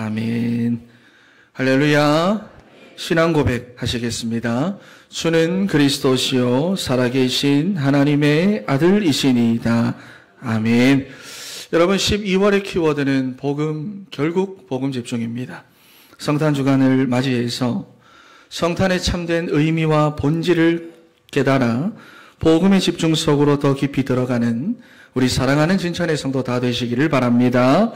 아멘. 할렐루야. 신앙 고백 하시겠습니다. 주는 그리스도시요 살아계신 하나님의 아들이시니이다. 아멘. 여러분, 12월의 키워드는 복음, 결국 복음 집중입니다. 성탄 주간을 맞이해서 성탄의 참된 의미와 본질을 깨달아 복음의 집중 속으로 더 깊이 들어가는 우리 사랑하는 진천의 성도 다 되시기를 바랍니다.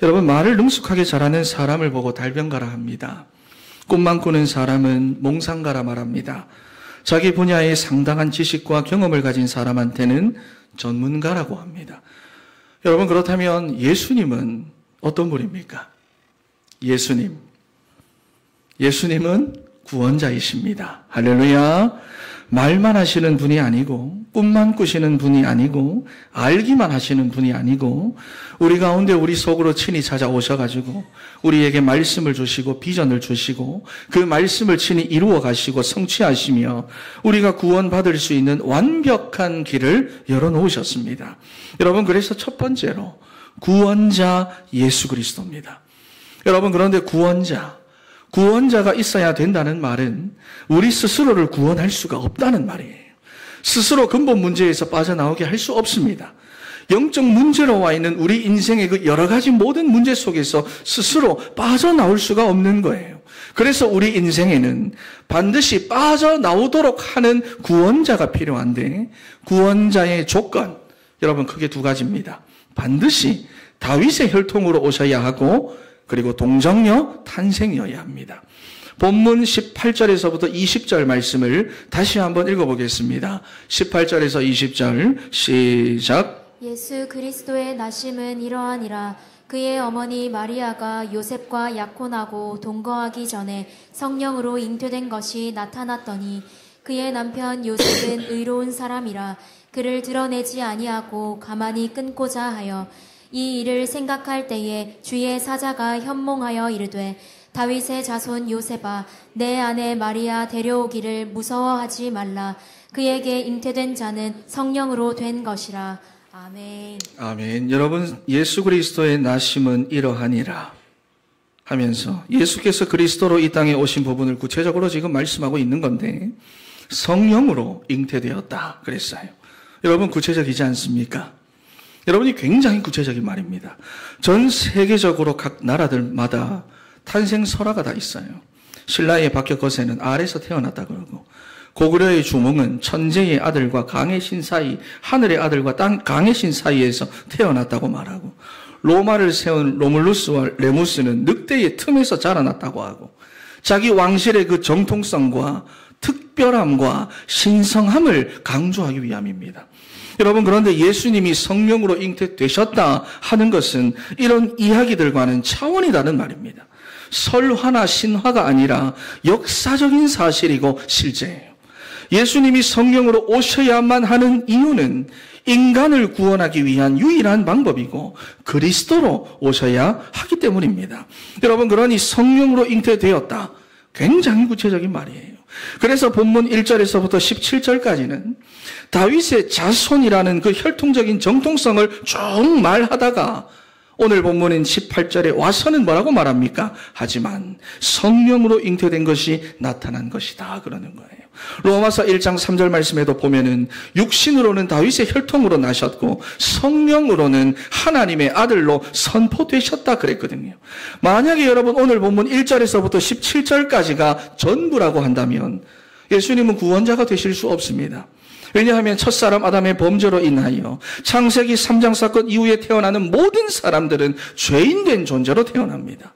여러분, 말을 능숙하게 잘하는 사람을 보고 달변가라 합니다. 꿈만 꾸는 사람은 몽상가라 말합니다. 자기 분야에 상당한 지식과 경험을 가진 사람한테는 전문가라고 합니다. 여러분, 그렇다면 예수님은 어떤 분입니까? 예수님은 구원자이십니다. 할렐루야. 말만 하시는 분이 아니고, 꿈만 꾸시는 분이 아니고, 알기만 하시는 분이 아니고, 우리 가운데 우리 속으로 친히 찾아오셔가지고 우리에게 말씀을 주시고 비전을 주시고 그 말씀을 친히 이루어 가시고 성취하시며 우리가 구원받을 수 있는 완벽한 길을 열어놓으셨습니다. 여러분, 그래서 첫 번째로 구원자 예수 그리스도입니다. 여러분, 그런데 구원자가 있어야 된다는 말은 우리 스스로를 구원할 수가 없다는 말이에요. 스스로 근본 문제에서 빠져나오게 할 수 없습니다. 영적 문제로 와 있는 우리 인생의 그 여러 가지 모든 문제 속에서 스스로 빠져나올 수가 없는 거예요. 그래서 우리 인생에는 반드시 빠져나오도록 하는 구원자가 필요한데, 구원자의 조건, 여러분, 크게 두 가지입니다. 반드시 다윗의 혈통으로 오셔야 하고, 그리고 동정녀 탄생이어야 합니다. 본문 18절에서부터 20절 말씀을 다시 한번 읽어보겠습니다. 18절에서 20절 시작. 예수 그리스도의 나심은 이러하니라. 그의 어머니 마리아가 요셉과 약혼하고 동거하기 전에 성령으로 잉태된 것이 나타났더니 그의 남편 요셉은 의로운 사람이라 그를 드러내지 아니하고 가만히 끊고자 하여 이 일을 생각할 때에 주의 사자가 현몽하여 이르되 다윗의 자손 요셉아, 내 아내 마리아 데려오기를 무서워하지 말라. 그에게 잉태된 자는 성령으로 된 것이라. 아멘. 아멘. 여러분, 예수 그리스도의 나심은 이러하니라 하면서 예수께서 그리스도로 이 땅에 오신 부분을 구체적으로 지금 말씀하고 있는 건데, 성령으로 잉태되었다 그랬어요. 여러분, 구체적이지 않습니까? 여러분이 굉장히 구체적인 말입니다. 전 세계적으로 각 나라들마다 탄생 설화가 다 있어요. 신라의 박혁거세는 알에서 태어났다 그러고, 고구려의 주몽은 천재의 아들과 강의 신 사이, 하늘의 아들과 강의 신 사이에서 태어났다고 말하고, 로마를 세운 로물루스와 레무스는 늑대의 틈에서 자라났다고 하고, 자기 왕실의 그 정통성과 특별함과 신성함을 강조하기 위함입니다. 여러분, 그런데 예수님이 성령으로 잉태되셨다 하는 것은 이런 이야기들과는 차원이 다른 말입니다. 설화나 신화가 아니라 역사적인 사실이고 실제예요. 예수님이 성령으로 오셔야만 하는 이유는 인간을 구원하기 위한 유일한 방법이고 그리스도로 오셔야 하기 때문입니다. 여러분, 그러니 성령으로 잉태되었다. 굉장히 구체적인 말이에요. 그래서 본문 1절에서부터 17절까지는 다윗의 자손이라는 그 혈통적인 정통성을 쭉 말하다가 오늘 본문인 18절에 와서는 뭐라고 말합니까? 하지만 성령으로 잉태된 것이 나타난 것이다 그러는 거예요. 로마서 1장 3절 말씀에도 보면은 육신으로는 다윗의 혈통으로 나셨고 성령으로는 하나님의 아들로 선포되셨다 그랬거든요. 만약에 여러분 오늘 본문 1절에서부터 17절까지가 전부라고 한다면 예수님은 구원자가 되실 수 없습니다. 왜냐하면 첫사람 아담의 범죄로 인하여 창세기 3장 사건 이후에 태어나는 모든 사람들은 죄인된 존재로 태어납니다.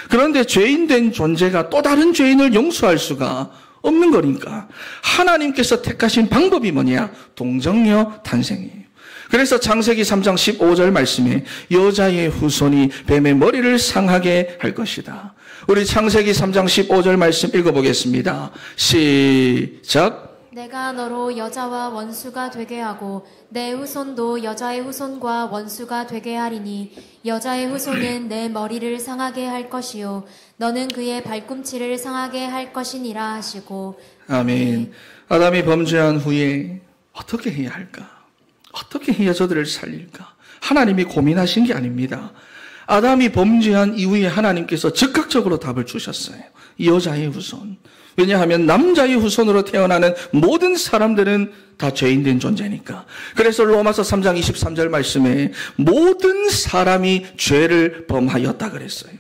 그런데 죄인된 존재가 또 다른 죄인을 용서할 수가 없는 거니까 하나님께서 택하신 방법이 뭐냐? 동정녀 탄생이에요. 그래서 창세기 3장 15절 말씀에 여자의 후손이 뱀의 머리를 상하게 할 것이다. 우리 창세기 3장 15절 말씀 읽어보겠습니다. 시작. 내가 너로 여자와 원수가 되게 하고 내 후손도 여자의 후손과 원수가 되게 하리니 여자의 후손은 내 머리를 상하게 할 것이요 너는 그의 발꿈치를 상하게 할 것이니라 하시고. 아멘. 아담이 범죄한 후에 어떻게 해야 할까? 어떻게 해야 저들을 살릴까? 하나님이 고민하신 게 아닙니다. 아담이 범죄한 이후에 하나님께서 즉각적으로 답을 주셨어요. 여자의 후손. 왜냐하면 남자의 후손으로 태어나는 모든 사람들은 다 죄인된 존재니까. 그래서 로마서 3장 23절 말씀에 모든 사람이 죄를 범하였다 그랬어요.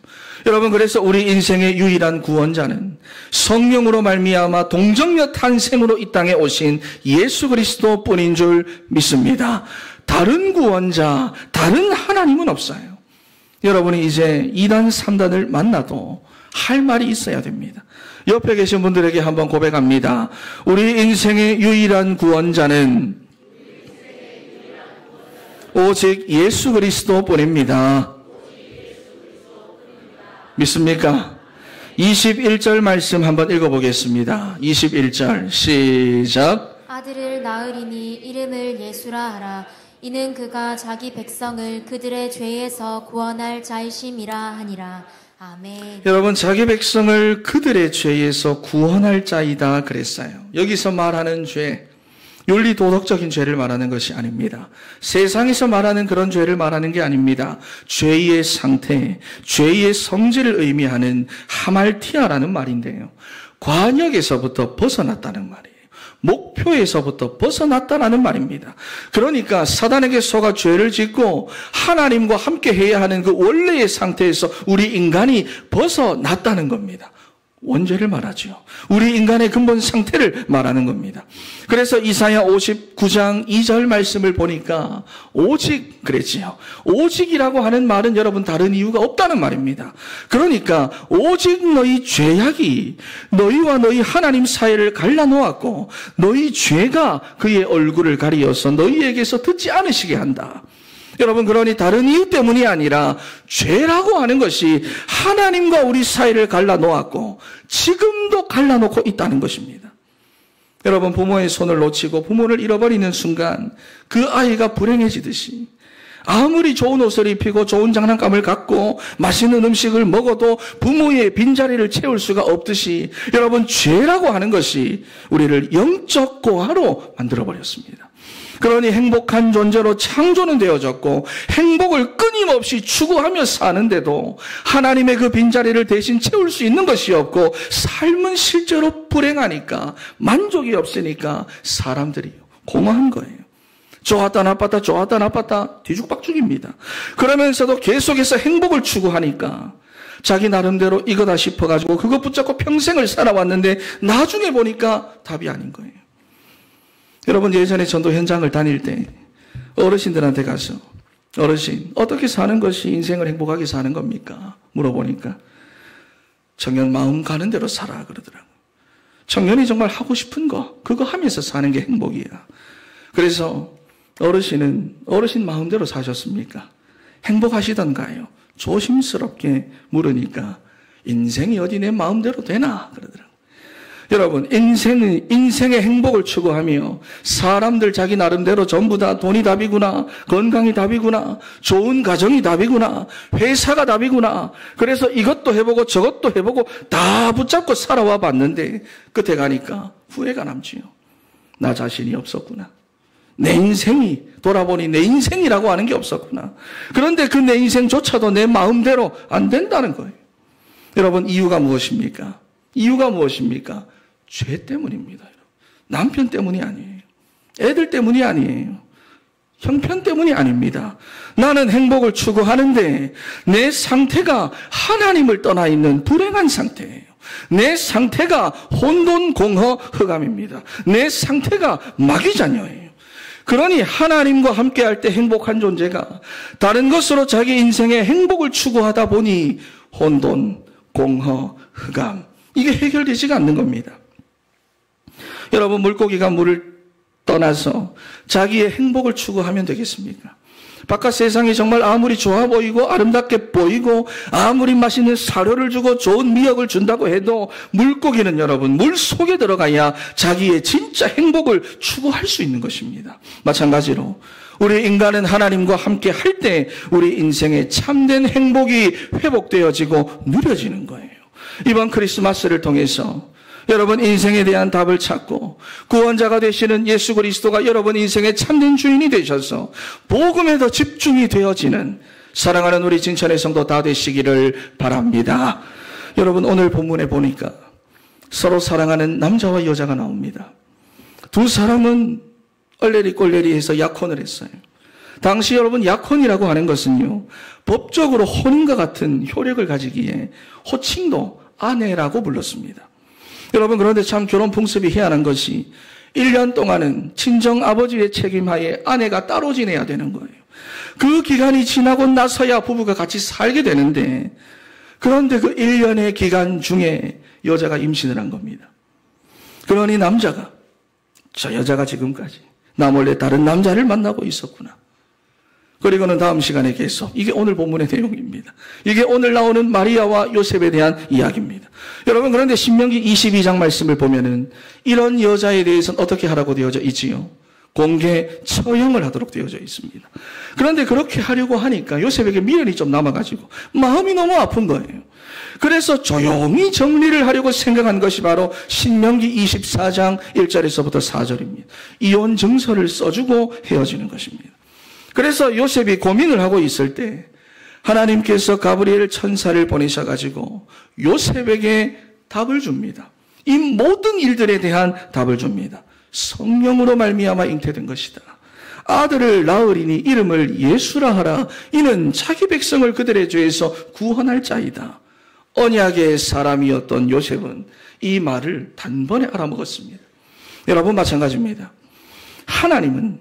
여러분, 그래서 우리 인생의 유일한 구원자는 성령으로 말미암아 동정녀 탄생으로 이 땅에 오신 예수 그리스도뿐인 줄 믿습니다. 다른 구원자, 다른 하나님은 없어요. 여러분이 이제 2단, 3단을 만나도 할 말이 있어야 됩니다. 옆에 계신 분들에게 한번 고백합니다. 우리 인생의 유일한 구원자는 오직 예수 그리스도뿐입니다. 믿습니까? 21절 말씀 한번 읽어보겠습니다. 21절 시작. 아들을 낳으리니 이름을 예수라 하라. 이는 그가 자기 백성을 그들의 죄에서 구원할 자이심이라 하니라. 아멘. 여러분, 자기 백성을 그들의 죄에서 구원할 자이다 그랬어요. 여기서 말하는 죄, 윤리 도덕적인 죄를 말하는 것이 아닙니다. 세상에서 말하는 그런 죄를 말하는 게 아닙니다. 죄의 상태, 죄의 성질을 의미하는 하말티아라는 말인데요. 관역에서부터 벗어났다는 말이에요. 목표에서부터 벗어났다라는 말입니다. 그러니까 사단에게 속아 죄를 짓고 하나님과 함께 해야 하는 그 원래의 상태에서 우리 인간이 벗어났다는 겁니다. 원죄를 말하죠. 우리 인간의 근본 상태를 말하는 겁니다. 그래서 이사야 59장 2절 말씀을 보니까 오직 그랬지요. 오직이라고 하는 말은 여러분 다른 이유가 없다는 말입니다. 그러니까 오직 너희 죄악이 너희와 너희 하나님 사이를 갈라놓았고 너희 죄가 그의 얼굴을 가리어서 너희에게서 듣지 않으시게 한다. 여러분, 그러니 다른 이유 때문이 아니라 죄라고 하는 것이 하나님과 우리 사이를 갈라놓았고 지금도 갈라놓고 있다는 것입니다. 여러분, 부모의 손을 놓치고 부모를 잃어버리는 순간 그 아이가 불행해지듯이 아무리 좋은 옷을 입히고 좋은 장난감을 갖고 맛있는 음식을 먹어도 부모의 빈자리를 채울 수가 없듯이 여러분, 죄라고 하는 것이 우리를 영적 고아로 만들어버렸습니다. 그러니 행복한 존재로 창조는 되어졌고 행복을 끊임없이 추구하며 사는데도 하나님의 그 빈자리를 대신 채울 수 있는 것이 없고 삶은 실제로 불행하니까 만족이 없으니까 사람들이 공허한 거예요. 좋았다 나빴다 좋았다 나빴다 뒤죽박죽입니다. 그러면서도 계속해서 행복을 추구하니까 자기 나름대로 이거다 싶어가지고 그거 붙잡고 평생을 살아왔는데 나중에 보니까 답이 아닌 거예요. 여러분, 예전에 전도 현장을 다닐 때 어르신들한테 가서 어르신, 어떻게 사는 것이 인생을 행복하게 사는 겁니까? 물어보니까 청년 마음 가는 대로 살아 그러더라고요. 청년이 정말 하고 싶은 거 그거 하면서 사는 게 행복이야. 그래서 어르신은 어르신 마음대로 사셨습니까? 행복하시던가요? 조심스럽게 물으니까 인생이 어디 내 마음대로 되나 그러더라고요. 여러분, 인생의 행복을 추구하며 사람들 자기 나름대로 전부 다 돈이 답이구나, 건강이 답이구나, 좋은 가정이 답이구나, 회사가 답이구나. 그래서 이것도 해보고 저것도 해보고 다 붙잡고 살아와 봤는데 끝에 가니까 후회가 남지요. 나 자신이 없었구나. 내 인생이 돌아보니 내 인생이라고 하는 게 없었구나. 그런데 그 내 인생조차도 내 마음대로 안 된다는 거예요. 여러분, 이유가 무엇입니까? 이유가 무엇입니까? 죄 때문입니다. 남편 때문이 아니에요. 애들 때문이 아니에요. 형편 때문이 아닙니다. 나는 행복을 추구하는데 내 상태가 하나님을 떠나 있는 불행한 상태예요. 내 상태가 혼돈공허 흑암입니다. 내 상태가 마귀자녀예요. 그러니 하나님과 함께할 때 행복한 존재가 다른 것으로 자기 인생의 행복을 추구하다 보니 혼돈, 공허, 흑암, 이게 해결되지가 않는 겁니다. 여러분, 물고기가 물을 떠나서 자기의 행복을 추구하면 되겠습니까? 바깥 세상이 정말 아무리 좋아 보이고 아름답게 보이고 아무리 맛있는 사료를 주고 좋은 미역을 준다고 해도 물고기는 여러분 물 속에 들어가야 자기의 진짜 행복을 추구할 수 있는 것입니다. 마찬가지로 우리 인간은 하나님과 함께 할 때 우리 인생의 참된 행복이 회복되어지고 누려지는 거예요. 이번 크리스마스를 통해서 여러분 인생에 대한 답을 찾고 구원자가 되시는 예수 그리스도가 여러분 인생의 참된 주인이 되셔서 복음에 더 집중이 되어지는 사랑하는 우리 진천의 성도 다 되시기를 바랍니다. 여러분, 오늘 본문에 보니까 서로 사랑하는 남자와 여자가 나옵니다. 두 사람은 얼레리 꼴레리 해서 약혼을 했어요. 당시 여러분, 약혼이라고 하는 것은요, 법적으로 혼인과 같은 효력을 가지기에 호칭도 아내라고 불렀습니다. 여러분, 그런데 참 결혼 풍습이 희한한 것이 1년 동안은 친정 아버지의 책임하에 아내가 따로 지내야 되는 거예요. 그 기간이 지나고 나서야 부부가 같이 살게 되는데, 그런데 그 1년의 기간 중에 여자가 임신을 한 겁니다. 그러니 남자가, 저 여자가 지금까지 나 몰래 다른 남자를 만나고 있었구나. 그리고는 다음 시간에 계속, 이게 오늘 본문의 내용입니다. 이게 오늘 나오는 마리아와 요셉에 대한 이야기입니다. 여러분, 그런데 신명기 22장 말씀을 보면은 이런 여자에 대해서는 어떻게 하라고 되어져 있지요? 공개 처형을 하도록 되어져 있습니다. 그런데 그렇게 하려고 하니까 요셉에게 미련이 좀 남아가지고 마음이 너무 아픈 거예요. 그래서 조용히 정리를 하려고 생각한 것이 바로 신명기 24장 1절에서부터 4절입니다. 이혼 증서를 써주고 헤어지는 것입니다. 그래서 요셉이 고민을 하고 있을 때 하나님께서 가브리엘 천사를 보내셔가지고 요셉에게 답을 줍니다. 이 모든 일들에 대한 답을 줍니다. 성령으로 말미암아 잉태된 것이다. 아들을 낳으리니 이름을 예수라 하라. 이는 자기 백성을 그들의 죄에서 구원할 자이다. 언약의 사람이었던 요셉은 이 말을 단번에 알아먹었습니다. 여러분, 마찬가지입니다. 하나님은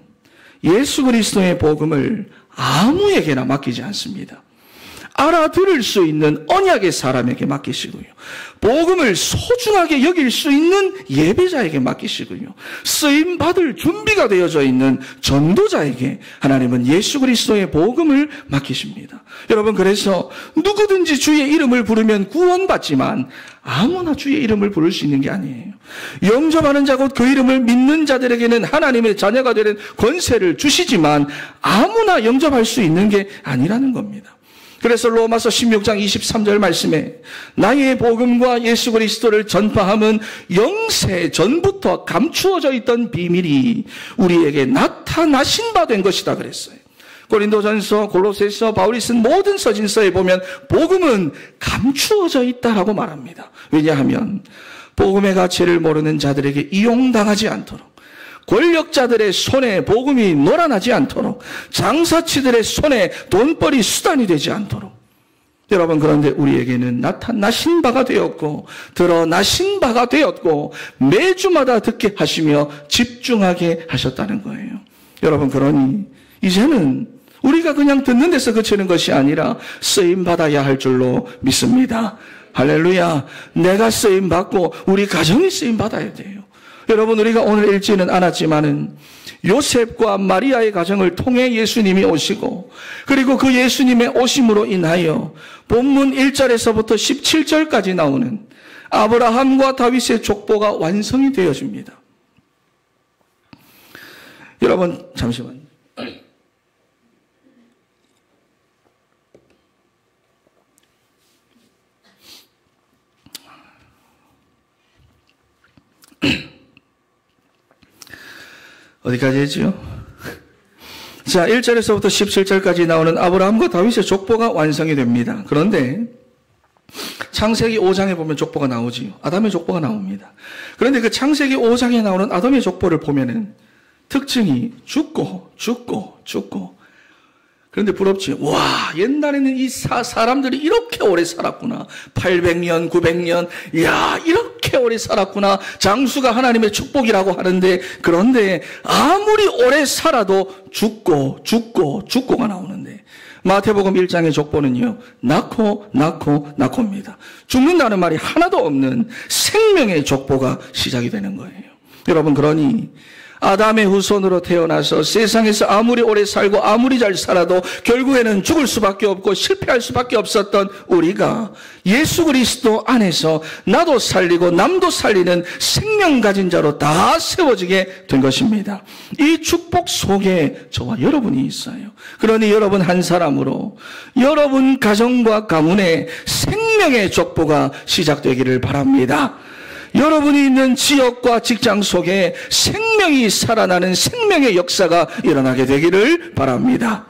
예수 그리스도의 복음을 아무에게나 맡기지 않습니다. 알아들을 수 있는 언약의 사람에게 맡기시고요. 복음을 소중하게 여길 수 있는 예배자에게 맡기시고요. 쓰임받을 준비가 되어져 있는 전도자에게 하나님은 예수 그리스도의 복음을 맡기십니다. 여러분, 그래서 누구든지 주의 이름을 부르면 구원받지만 아무나 주의 이름을 부를 수 있는 게 아니에요. 영접하는 자 곧 그 이름을 믿는 자들에게는 하나님의 자녀가 되는 권세를 주시지만 아무나 영접할 수 있는 게 아니라는 겁니다. 그래서 로마서 16장 23절 말씀에 나의 복음과 예수 그리스도를 전파함은 영세 전부터 감추어져 있던 비밀이 우리에게 나타나신 바 된 것이다 그랬어요. 고린도전서, 골로새서, 바울이 쓴 모든 서신서에 보면 복음은 감추어져 있다라고 말합니다. 왜냐하면 복음의 가치를 모르는 자들에게 이용당하지 않도록, 권력자들의 손에 복음이 놀아나지 않도록, 장사치들의 손에 돈벌이 수단이 되지 않도록. 여러분, 그런데 우리에게는 나타나신 바가 되었고 드러나신 바가 되었고 매주마다 듣게 하시며 집중하게 하셨다는 거예요. 여러분, 그러니 이제는 우리가 그냥 듣는 데서 그치는 것이 아니라 쓰임받아야 할 줄로 믿습니다. 할렐루야. 내가 쓰임받고 우리 가정이 쓰임받아야 돼요. 여러분, 우리가 오늘 읽지는 않았지만은 요셉과 마리아의 가정을 통해 예수님이 오시고, 그리고 그 예수님의 오심으로 인하여 본문 1절에서부터 17절까지 나오는 아브라함과 다윗의 족보가 완성이 되어집니다. 여러분, 잠시만요. 어디까지 했지요? 자, 1절에서부터 17절까지 나오는 아브라함과 다윗의 족보가 완성이 됩니다. 그런데 창세기 5장에 보면 족보가 나오지요. 아담의 족보가 나옵니다. 그런데 그 창세기 5장에 나오는 아담의 족보를 보면은 특징이 죽고. 그런데 부럽지요. 와, 옛날에는 이 사람들이 이렇게 오래 살았구나. 800년, 900년. 이야, 이렇게 오래 살았구나. 장수가 하나님의 축복이라고 하는데, 그런데 아무리 오래 살아도 죽고가 나오는데, 마태복음 1장의 족보는요, 낳고입니다. 죽는다는 말이 하나도 없는 생명의 족보가 시작이 되는 거예요. 여러분, 그러니 아담의 후손으로 태어나서 세상에서 아무리 오래 살고 아무리 잘 살아도 결국에는 죽을 수밖에 없고 실패할 수밖에 없었던 우리가 예수 그리스도 안에서 나도 살리고 남도 살리는 생명 가진 자로 다 세워지게 된 것입니다. 이 축복 속에 저와 여러분이 있어요. 그러니 여러분 한 사람으로 여러분 가정과 가문에 생명의 족보가 시작되기를 바랍니다. 여러분이 있는 지역과 직장 속에 생명이 살아나는 생명의 역사가 일어나게 되기를 바랍니다.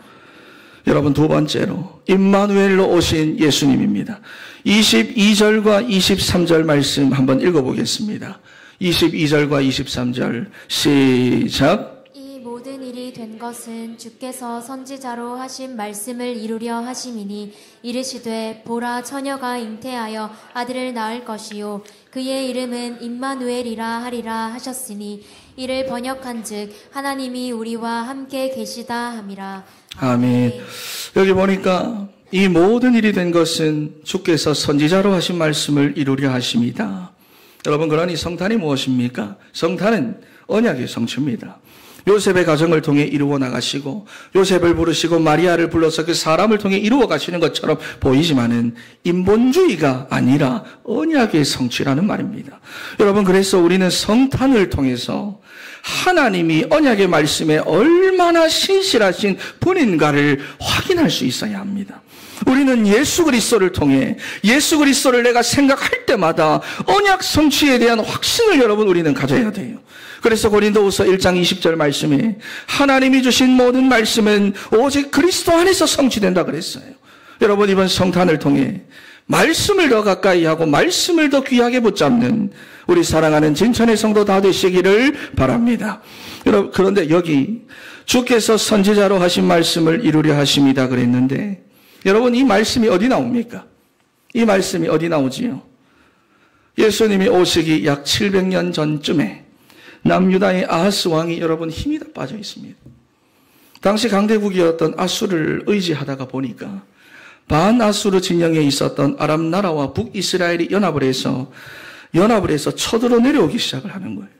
여러분, 두 번째로 임마누엘로 오신 예수님입니다. 22절과 23절 말씀 한번 읽어보겠습니다. 22절과 23절 시작. 이 모든 일이 된 것은 주께서 선지자로 하신 말씀을 이루려 하심이니 이르시되 보라 처녀가 잉태하여 아들을 낳을 것이요 그의 이름은 임마누엘이라 하리라 하셨으니 이를 번역한즉 하나님이 우리와 함께 계시다 함이라. 아멘. 여기 보니까 이 모든 일이 된 것은 주께서 선지자로 하신 말씀을 이루려 하심이다. 여러분, 그러니 성탄이 무엇입니까? 성탄은 언약의 성취입니다. 요셉의 가정을 통해 이루어 나가시고 요셉을 부르시고 마리아를 불러서 그 사람을 통해 이루어 가시는 것처럼 보이지만은 인본주의가 아니라 언약의 성취라는 말입니다. 여러분, 그래서 우리는 성탄을 통해서 하나님이 언약의 말씀에 얼마나 신실하신 분인가를 확인할 수 있어야 합니다. 우리는 예수 그리스도를 통해 예수 그리스도를 내가 생각할 때마다 언약 성취에 대한 확신을 여러분 우리는 가져야 돼요. 그래서 고린도후서 1장 20절 말씀에 하나님이 주신 모든 말씀은 오직 그리스도 안에서 성취된다 그랬어요. 여러분, 이번 성탄을 통해 말씀을 더 가까이 하고 말씀을 더 귀하게 붙잡는 우리 사랑하는 진천의 성도 다 되시기를 바랍니다. 여러분, 그런데 여기 주께서 선지자로 하신 말씀을 이루려 하심이다 그랬는데 여러분, 이 말씀이 어디 나옵니까? 이 말씀이 어디 나오지요? 예수님이 오시기 약 700년 전쯤에 남유다의 아하스 왕이 여러분 힘이 다 빠져 있습니다. 당시 강대국이었던 아수르를 의지하다가 보니까 반아수르 진영에 있었던 아람 나라와 북이스라엘이 연합을 해서 쳐들어 내려오기 시작을 하는 거예요.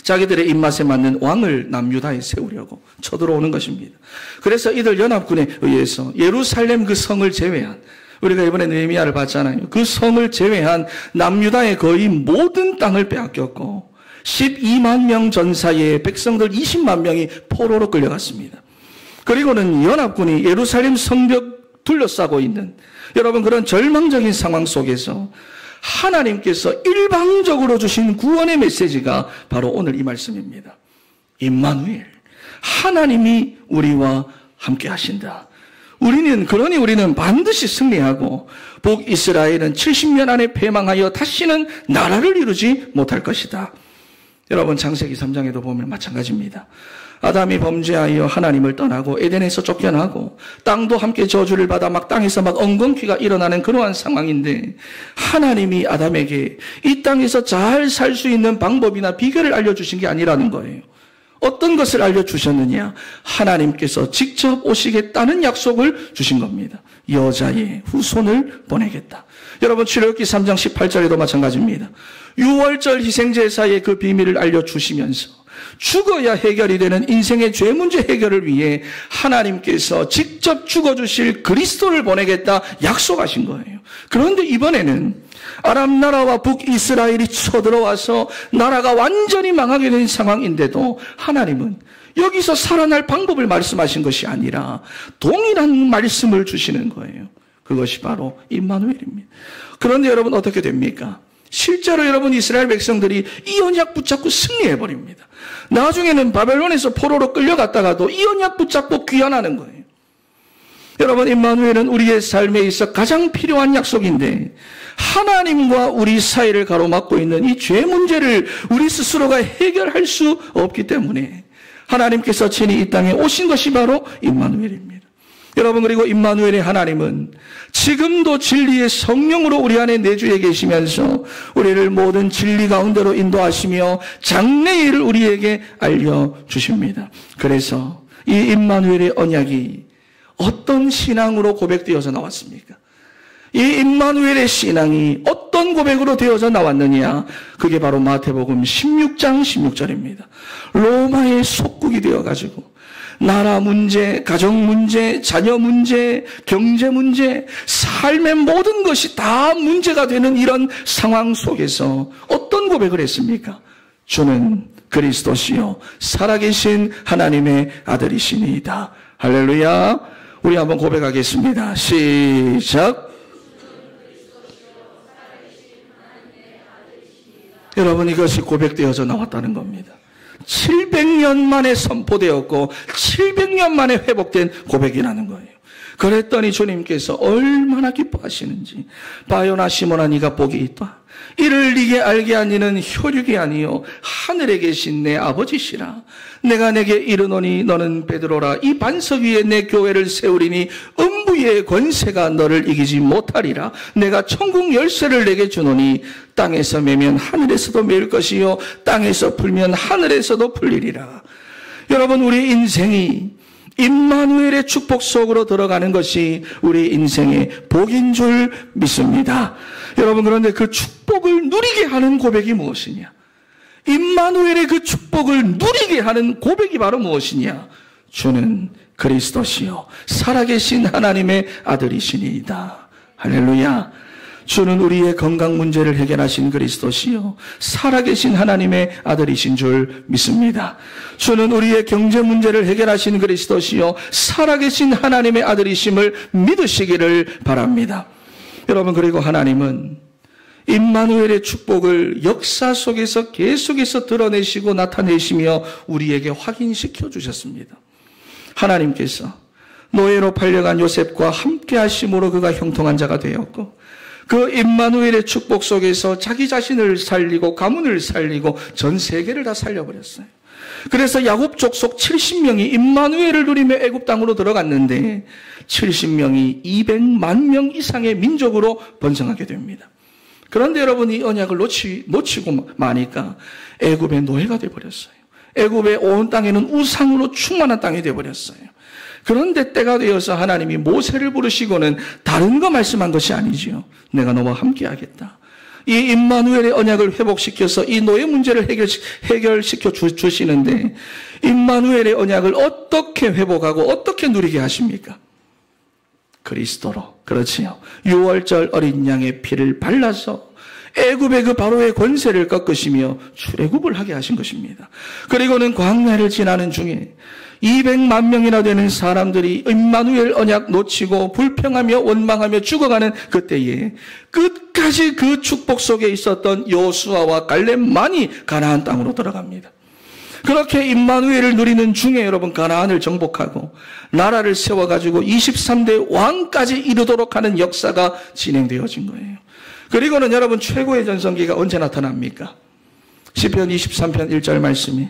자기들의 입맛에 맞는 왕을 남유다에 세우려고 쳐들어오는 것입니다. 그래서 이들 연합군에 의해서 예루살렘 그 성을 제외한, 우리가 이번에 느헤미야를 봤잖아요. 그 성을 제외한 남유다의 거의 모든 땅을 빼앗겼고 12만 명 전사의 백성들 20만 명이 포로로 끌려갔습니다. 그리고는 연합군이 예루살렘 성벽 둘러싸고 있는 여러분 그런 절망적인 상황 속에서 하나님께서 일방적으로 주신 구원의 메시지가 바로 오늘 이 말씀입니다. 임마누엘, 하나님이 우리와 함께 하신다. 그러니 우리는 반드시 승리하고 북이스라엘은 70년 안에 패망하여 다시는 나라를 이루지 못할 것이다. 여러분, 창세기 3장에도 보면 마찬가지입니다. 아담이 범죄하여 하나님을 떠나고 에덴에서 쫓겨나고 땅도 함께 저주를 받아 막 땅에서 막 엉겅퀴가 일어나는 그러한 상황인데 하나님이 아담에게 이 땅에서 잘 살 수 있는 방법이나 비결을 알려주신 게 아니라는 거예요. 어떤 것을 알려주셨느냐? 하나님께서 직접 오시겠다는 약속을 주신 겁니다. 여자의 후손을 보내겠다. 여러분, 출애굽기 3장 18절에도 마찬가지입니다. 유월절 희생제사의 그 비밀을 알려주시면서 죽어야 해결이 되는 인생의 죄 문제 해결을 위해 하나님께서 직접 죽어주실 그리스도를 보내겠다 약속하신 거예요. 그런데 이번에는 아람 나라와 북이스라엘이 쳐들어와서 나라가 완전히 망하게 된 상황인데도 하나님은 여기서 살아날 방법을 말씀하신 것이 아니라 동일한 말씀을 주시는 거예요. 그것이 바로 임마누엘입니다. 그런데 여러분, 어떻게 됩니까? 실제로 여러분, 이스라엘 백성들이 이 언약 붙잡고 승리해버립니다. 나중에는 바벨론에서 포로로 끌려갔다가도 이 언약 붙잡고 귀환하는 거예요. 여러분, 임마누엘은 우리의 삶에 있어 가장 필요한 약속인데 하나님과 우리 사이를 가로막고 있는 이 죄 문제를 우리 스스로가 해결할 수 없기 때문에 하나님께서 친히 이 땅에 오신 것이 바로 임마누엘입니다. 여러분, 그리고 임마누엘의 하나님은 지금도 진리의 성령으로 우리 안에 내주해 계시면서 우리를 모든 진리 가운데로 인도하시며 장래의 일을 우리에게 알려주십니다. 그래서 이 임마누엘의 언약이 어떤 신앙으로 고백되어서 나왔습니까? 이 임마누엘의 신앙이 어떤 고백으로 되어서 나왔느냐? 그게 바로 마태복음 16장 16절입니다. 로마의 속국이 되어가지고 나라 문제, 가정 문제, 자녀 문제, 경제 문제, 삶의 모든 것이 다 문제가 되는 이런 상황 속에서 어떤 고백을 했습니까? 주는 그리스도시요 살아계신 하나님의 아들이시니이다. 할렐루야. 우리 한번 고백하겠습니다. 시작. 여러분, 이것이 고백되어서 나왔다는 겁니다. 700년 만에 선포되었고 700년 만에 회복된 고백이라는 거예요. 그랬더니 주님께서 얼마나 기뻐하시는지. 바요나 시몬아 네가 복이 있다. 이를 네게 알게 한 이는 혈육이 아니요 하늘에 계신 내 아버지시라. 내가 내게 이르노니 너는 베드로라. 이 반석 위에 내 교회를 세우리니 음부의 권세가 너를 이기지 못하리라. 내가 천국 열쇠를 내게 주노니 땅에서 매면 하늘에서도 매일 것이요 땅에서 풀면 하늘에서도 풀리리라. 여러분, 우리 인생이 임마누엘의 축복 속으로 들어가는 것이 우리 인생의 복인 줄 믿습니다. 여러분, 그런데 그 축복을 누리게 하는 고백이 무엇이냐? 임마누엘의 그 축복을 누리게 하는 고백이 바로 무엇이냐? 주는 그리스도시요 살아계신 하나님의 아들이시니이다. 할렐루야. 주는 우리의 건강 문제를 해결하신 그리스도시요 살아계신 하나님의 아들이신 줄 믿습니다. 주는 우리의 경제 문제를 해결하신 그리스도시요 살아계신 하나님의 아들이심을 믿으시기를 바랍니다. 여러분, 그리고 하나님은 임마누엘의 축복을 역사 속에서 계속해서 드러내시고 나타내시며 우리에게 확인시켜 주셨습니다. 하나님께서 노예로 팔려간 요셉과 함께 하심으로 그가 형통한 자가 되었고, 그 임마누엘의 축복 속에서 자기 자신을 살리고 가문을 살리고 전 세계를 다 살려버렸어요. 그래서 야곱 족속 70명이 임마누엘을 누리며 애굽 땅으로 들어갔는데 70명이 200만 명 이상의 민족으로 번성하게 됩니다. 그런데 여러분, 이 언약을 놓치고 마니까 애굽의 노예가 되어버렸어요. 애굽의 온 땅에는 우상으로 충만한 땅이 되어버렸어요. 그런데 때가 되어서 하나님이 모세를 부르시고는 다른 거 말씀한 것이 아니지요. 내가 너와 함께 하겠다. 이 임마누엘의 언약을 회복시켜서 이 노예 문제를 해결시켜 주시는데, 임마누엘의 언약을 어떻게 회복하고 어떻게 누리게 하십니까? 그리스도로. 그렇지요. 6월절 어린 양의 피를 발라서 애굽의 그 바로의 권세를 꺾으시며 출애굽을 하게 하신 것입니다. 그리고는 광야를 지나는 중에 200만 명이나 되는 사람들이 임마누엘 언약 놓치고 불평하며 원망하며 죽어가는 그때에 끝까지 그 축복 속에 있었던 여호수아와 갈렙만이 가나안 땅으로 들어갑니다. 그렇게 임마누엘을 누리는 중에 여러분, 가나안을 정복하고 나라를 세워가지고 23대 왕까지 이르도록 하는 역사가 진행되어진 거예요. 그리고는 여러분, 최고의 전성기가 언제 나타납니까? 시편 23편 1절 말씀이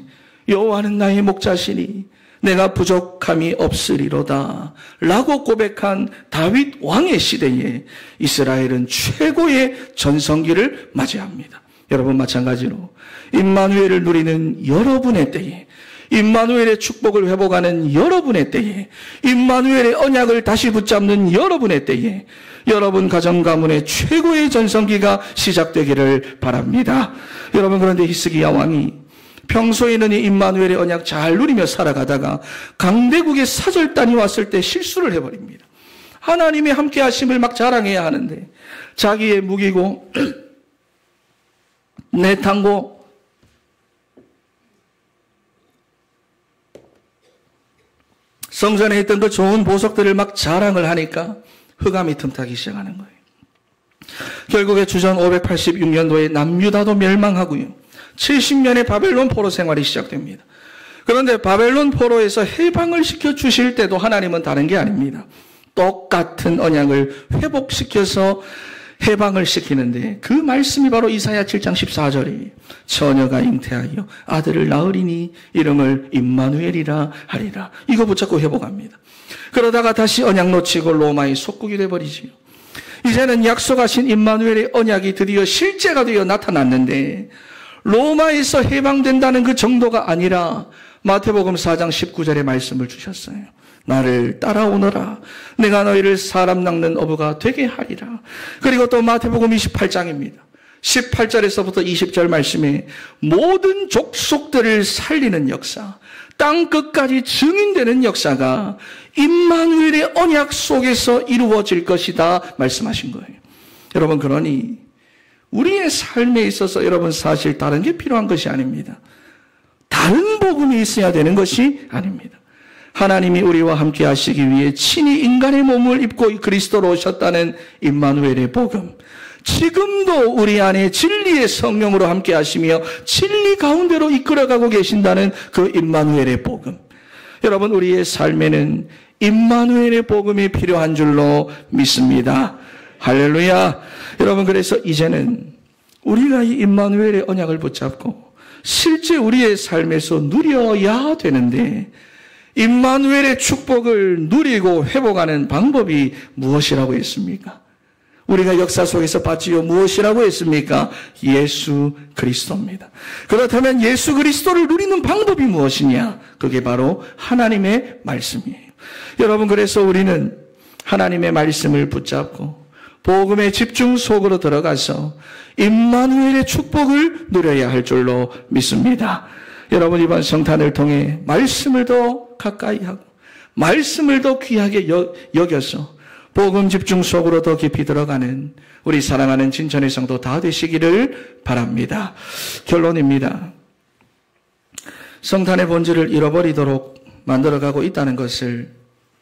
여호와는 나의 목자시니 내가 부족함이 없으리로다 라고 고백한 다윗 왕의 시대에 이스라엘은 최고의 전성기를 맞이합니다. 여러분, 마찬가지로 임마누엘을 누리는 여러분의 때에, 임마누엘의 축복을 회복하는 여러분의 때에, 임마누엘의 언약을 다시 붙잡는 여러분의 때에 여러분 가정 가문의 최고의 전성기가 시작되기를 바랍니다. 여러분, 그런데 히스기야 왕이 평소에는 이 임마누엘의 언약 잘 누리며 살아가다가 강대국의 사절단이 왔을 때 실수를 해버립니다. 하나님의 함께 하심을 막 자랑해야 하는데 자기의 무기고 내탕고 성전에 있던 그 좋은 보석들을 막 자랑을 하니까 흑암이 틈타기 시작하는 거예요. 결국에 주전 586년도에 남유다도 멸망하고요. 70년의 바벨론 포로 생활이 시작됩니다. 그런데 바벨론 포로에서 해방을 시켜주실 때도 하나님은 다른 게 아닙니다. 똑같은 언약을 회복시켜서 해방을 시키는데 그 말씀이 바로 이사야 7장 14절이에요. 처녀가 잉태하여 아들을 낳으리니 이름을 임마누엘이라 하리라. 이거 붙잡고 회복합니다. 그러다가 다시 언약 놓치고 로마의 속국이 돼버리지요. 이제는 약속하신 임마누엘의 언약이 드디어 실제가 되어 나타났는데 로마에서 해방된다는 그 정도가 아니라 마태복음 4장 19절의 말씀을 주셨어요. 나를 따라오너라. 내가 너희를 사람 낚는 어부가 되게 하리라. 그리고 또 마태복음 28장입니다. 18절에서부터 20절 말씀에 모든 족속들을 살리는 역사, 땅 끝까지 증인되는 역사가 임마누엘의 언약 속에서 이루어질 것이다 말씀하신 거예요. 여러분, 그러니 우리의 삶에 있어서 여러분 사실 다른 게 필요한 것이 아닙니다. 다른 복음이 있어야 되는 것이 아닙니다. 하나님이 우리와 함께 하시기 위해 친히 인간의 몸을 입고 그리스도로 오셨다는 임마누엘의 복음, 지금도 우리 안에 진리의 성령으로 함께 하시며 진리 가운데로 이끌어가고 계신다는 그 임마누엘의 복음. 여러분, 우리의 삶에는 임마누엘의 복음이 필요한 줄로 믿습니다. 할렐루야. 여러분, 그래서 이제는 우리가 이 임마누엘의 언약을 붙잡고 실제 우리의 삶에서 누려야 되는데, 임마누엘의 축복을 누리고 회복하는 방법이 무엇이라고 했습니까? 우리가 역사 속에서 봤지요. 무엇이라고 했습니까? 예수 그리스도입니다. 그렇다면 예수 그리스도를 누리는 방법이 무엇이냐? 그게 바로 하나님의 말씀이에요. 여러분, 그래서 우리는 하나님의 말씀을 붙잡고 복음의 집중 속으로 들어가서 임마누엘의 축복을 누려야 할 줄로 믿습니다. 여러분, 이번 성탄을 통해 말씀을 더 가까이 하고 말씀을 더 귀하게 여겨서 복음 집중 속으로 더 깊이 들어가는 우리 사랑하는 진천의 성도 다 되시기를 바랍니다. 결론입니다. 성탄의 본질을 잃어버리도록 만들어가고 있다는 것을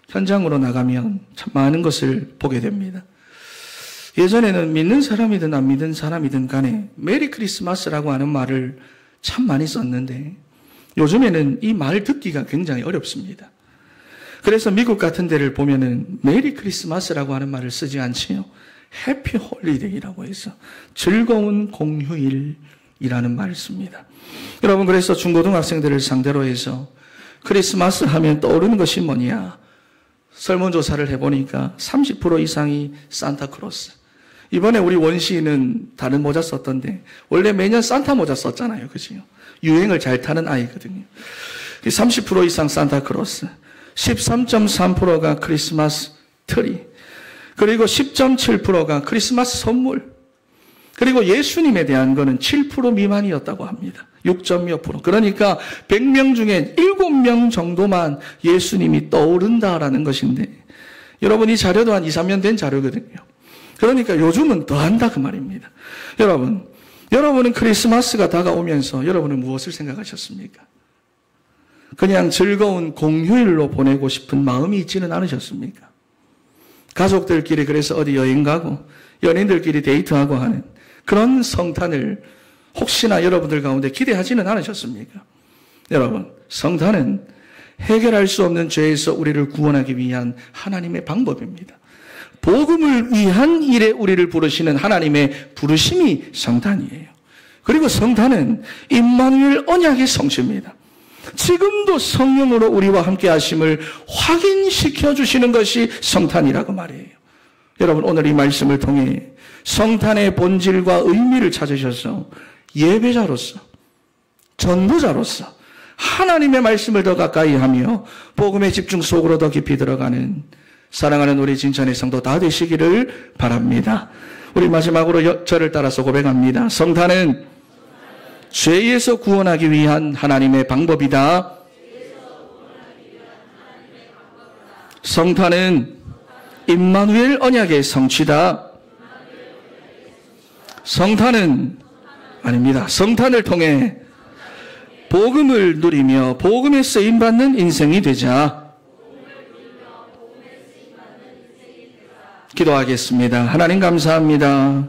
현장으로 나가면 참 많은 것을 보게 됩니다. 예전에는 믿는 사람이든 안 믿는 사람이든 간에 메리 크리스마스라고 하는 말을 참 많이 썼는데 요즘에는 이 말 듣기가 굉장히 어렵습니다. 그래서 미국 같은 데를 보면은 메리 크리스마스라고 하는 말을 쓰지 않지요. 해피 홀리데이라고 해서 즐거운 공휴일이라는 말을 씁니다. 여러분, 그래서 중고등학생들을 상대로 해서 크리스마스 하면 떠오르는 것이 뭐냐? 설문조사를 해보니까 30% 이상이 산타크로스. 이번에 우리 원시인은 다른 모자 썼던데 원래 매년 산타 모자 썼잖아요. 그죠? 유행을 잘 타는 아이거든요. 30% 이상 산타크로스, 13.3%가 크리스마스 트리, 그리고 10.7%가 크리스마스 선물, 그리고 예수님에 대한 거는 7% 미만이었다고 합니다. 6몇 %. 그러니까 100명 중에 7명 정도만 예수님이 떠오른다라는 것인데, 여러분, 이 자료도 한 2, 3년 된 자료거든요. 그러니까 요즘은 더 한다 그 말입니다. 여러분은 크리스마스가 다가오면서 여러분은 무엇을 생각하셨습니까? 그냥 즐거운 공휴일로 보내고 싶은 마음이 있지는 않으셨습니까? 가족들끼리 그래서 어디 여행 가고 연인들끼리 데이트하고 하는 그런 성탄을 혹시나 여러분들 가운데 기대하지는 않으셨습니까? 여러분, 성탄은 해결할 수 없는 죄에서 우리를 구원하기 위한 하나님의 방법입니다. 복음을 위한 일에 우리를 부르시는 하나님의 부르심이 성탄이에요. 그리고 성탄은 임마누엘 언약의 성취입니다. 지금도 성령으로 우리와 함께 하심을 확인시켜 주시는 것이 성탄이라고 말이에요. 여러분, 오늘 이 말씀을 통해 성탄의 본질과 의미를 찾으셔서 예배자로서, 전도자로서 하나님의 말씀을 더 가까이 하며 복음의 집중 속으로 더 깊이 들어가는 사랑하는 우리 진천의 성도 다 되시기를 바랍니다. 우리 마지막으로 저를 따라서 고백합니다. 성탄은 죄에서 구원하기 위한 하나님의 방법이다. 성탄은 임마누엘 언약의 성취다. 성탄은 아닙니다. 성탄을 통해 복음을 누리며 복음에 쓰임받는 인생이 되자. 기도하겠습니다. 하나님 감사합니다.